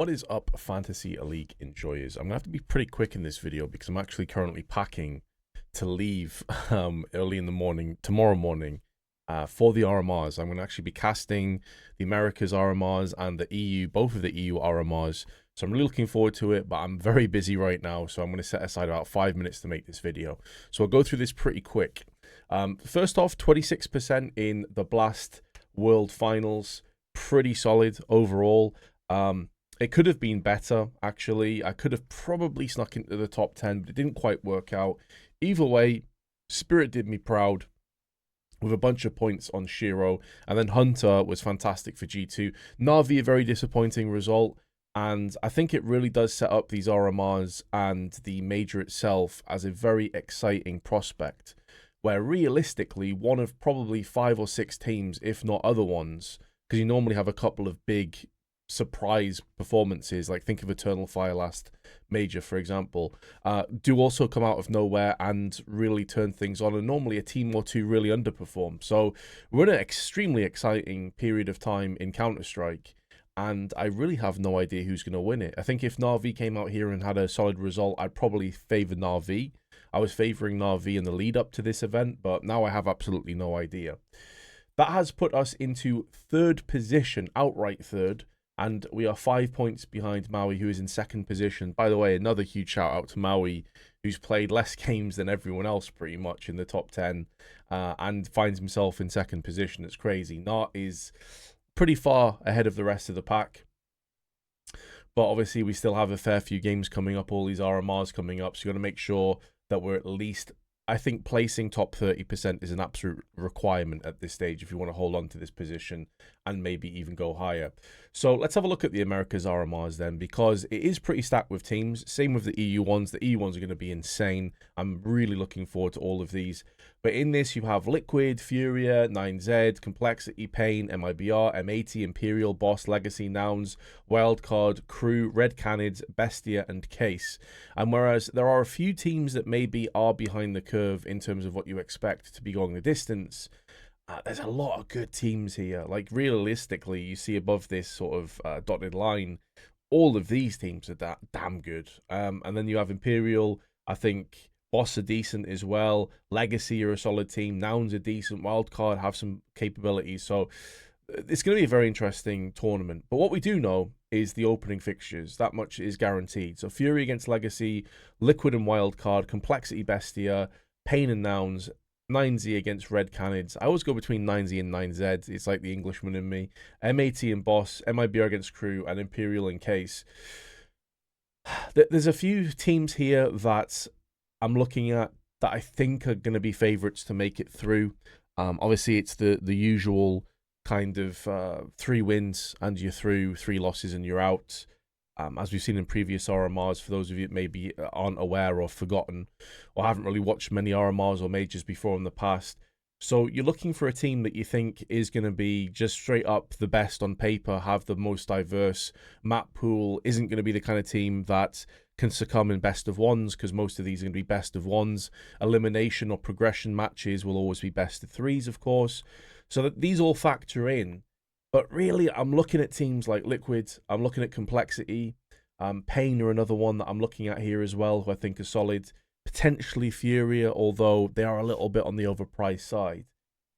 What is up, Fantasy League enjoyers? I'm going to have to be pretty quick in this video because I'm actually currently packing to leave early in the morning, tomorrow morning, for the RMRs. I'm going to actually be casting the Americas RMRs and the EU, both of the EU RMRs. So I'm really looking forward to it, but I'm very busy right now, so I'm going to set aside about 5 minutes to make this video. So I'll go through this pretty quick. First off, 26% in the Blast World Finals. Pretty solid overall. It could have been better, actually. I could have probably snuck into the top 10, but it didn't quite work out. Either way, Spirit did me proud with a bunch of points on Shiro, and then Hunter was fantastic for G2. Na'Vi, a very disappointing result, and I think it really does set up these RMRs and the major itself as a very exciting prospect, where realistically, one of probably 5 or 6 teams, if not other ones, because you normally have a couple of big surprise performances, like think of Eternal Fire last major, for example, do also come out of nowhere and really turn things on, and normally a team or two really underperform. So we're in an extremely exciting period of time in Counter-Strike, and I really have no idea who's going to win it. I think if Na'Vi came out here and had a solid result, I'd probably favor Na'Vi. I was favoring Na'Vi in the lead up to this event, but now I have absolutely no idea. That has put us into third position, outright third, and we are 5 points behind Maui, who is in second position. By the way, another huge shout out to Maui, who's played less games than everyone else pretty much in the top 10, and finds himself in second position. It's crazy. Nart is pretty far ahead of the rest of the pack, but obviously we still have a fair few games coming up, all these RMRs coming up, so you got to make sure that we're at least, I think placing top 30% is an absolute requirement at this stage if you want to hold on to this position and maybe even go higher. So let's have a look at the Americas RMRs then, because it is pretty stacked with teams. Same with the EU ones. The EU ones are going to be insane. I'm really looking forward to all of these. But in this, you have Liquid, Furia, 9Z, Complexity, paiN, MIBR, M80, Imperial, Boss, Legacy, Nouns, Wildcard, Crew, Red Canids, Bestia, and Case. And whereas there are a few teams that maybe are behind the curve in terms of what you expect to be going the distance, there's a lot of good teams here. Like, realistically, you see above this sort of dotted line, all of these teams are damn good. And then you have Imperial, I think Boss are decent as well. Legacy are a solid team. Nouns are decent. Wildcard have some capabilities. So it's going to be a very interesting tournament. But what we do know is the opening fixtures. That much is guaranteed. So Fury against Legacy, Liquid and Wildcard, Complexity Bestia, paiN and Nouns, 9Z against Red Canids. I always go between 9Z and 9Z. It's like the Englishman in me. M80 and Boss, MIBR against Crew, and Imperial and Case. There's a few teams here that I'm looking at that I think are going to be favorites to make it through. Obviously, it's the usual kind of 3 wins and you're through, 3 losses and you're out. As we've seen in previous RMRs, for those of you that maybe aren't aware or forgotten or haven't really watched many RMRs or majors before in the past. So you're looking for a team that you think is going to be just straight up the best on paper, have the most diverse map pool, isn't going to be the kind of team that can succumb in best of ones, because most of these are going to be best of ones. Elimination or progression matches will always be best of threes, of course. So that these all factor in. But really, I'm looking at teams like Liquid. I'm looking at Complexity. paiN are another one that I'm looking at here as well, who I think is solid. Potentially Furia, although they are a little bit on the overpriced side.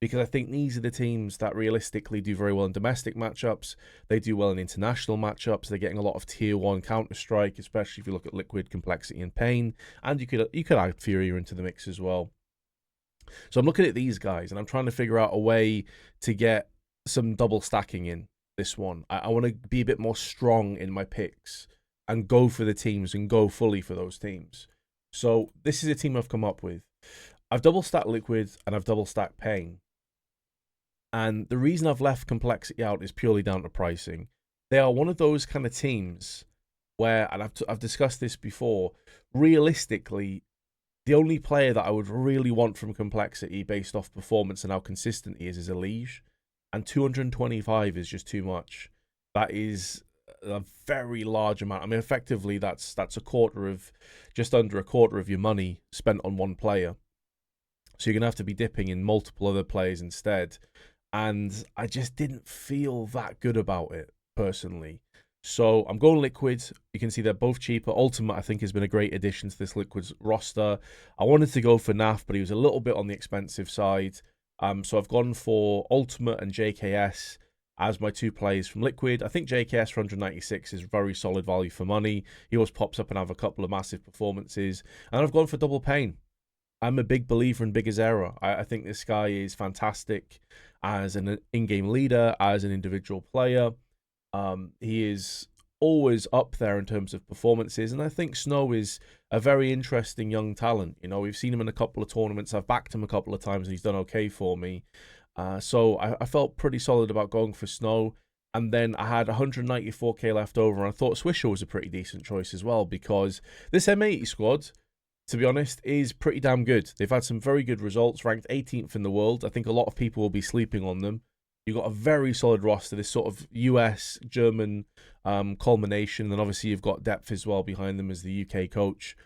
Because I think these are the teams that realistically do very well in domestic matchups. They do well in international matchups. They're getting a lot of tier 1 Counter-Strike, especially if you look at Liquid, Complexity, and paiN. And you could add Furia into the mix as well. So I'm looking at these guys, and I'm trying to figure out a way to get some double stacking in this one. I want to be a bit more strong in my picks and go for the teams and go fully for those teams. So this is a team I've come up with. I've double stacked Liquid and I've double stacked paiN. And the reason I've left Complexity out is purely down to pricing. They are one of those kind of teams where, and I've discussed this before, realistically, the only player that I would really want from Complexity based off performance and how consistent he is a Liege. And 225 is just too much. That is a very large amount. I mean, effectively, that's just under a quarter of your money spent on one player. So you're going to have to be dipping in multiple other players instead. And I just didn't feel that good about it, personally. So I'm going liquid. You can see they're both cheaper. Ultimate, I think, has been a great addition to this liquid's roster. I wanted to go for NAF, but he was a little bit on the expensive side. So I've gone for Ultimate and JKS as my two plays from liquid. I think JKS for 196 is very solid value for money. He always pops up and have a couple of massive performances. And I've gone for double paiN. I'm a big believer in Big Azera. I think this guy is fantastic as an in-game leader, as an individual player. He is always up there in terms of performances, and I think Snow is a very interesting young talent. You know, we've seen him in a couple of tournaments. I've backed him a couple of times, and he's done okay for me. So I felt pretty solid about going for Snow. And then I had 194k left over, and I thought Swisher was a pretty decent choice as well, because this M80 squad, to be honest, is pretty damn good. They've had some very good results, ranked 18th in the world. I think a lot of people will be sleeping on them. You've got a very solid roster, this sort of US, German culmination. And then obviously you've got depth as well behind them as the UK coach.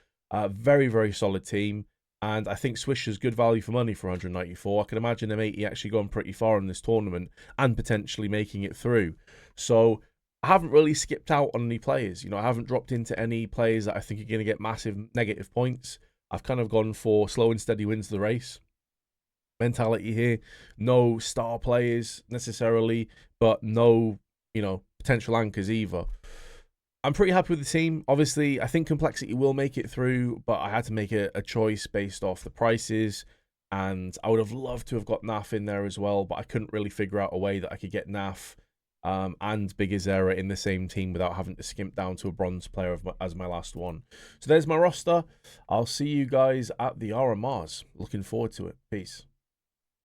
Very, very solid team. And I think Swisher's good value for money for 194. I can imagine M80 actually going pretty far in this tournament and potentially making it through. So I haven't really skipped out on any players. You know, I haven't dropped into any players that I think are going to get massive negative points. I've kind of gone for slow and steady wins the race mentality here. No star players necessarily, but no, you know, potential anchors either. I'm pretty happy with the team. Obviously, I think Complexity will make it through, but I had to make a choice based off the prices, and I would have loved to have got NAF in there as well, but I couldn't really figure out a way that I could get NAF and Big Azera in the same team without having to skimp down to a bronze player as my last one. So there's my roster. I'll see you guys at the RMRs. Looking forward to it. Peace.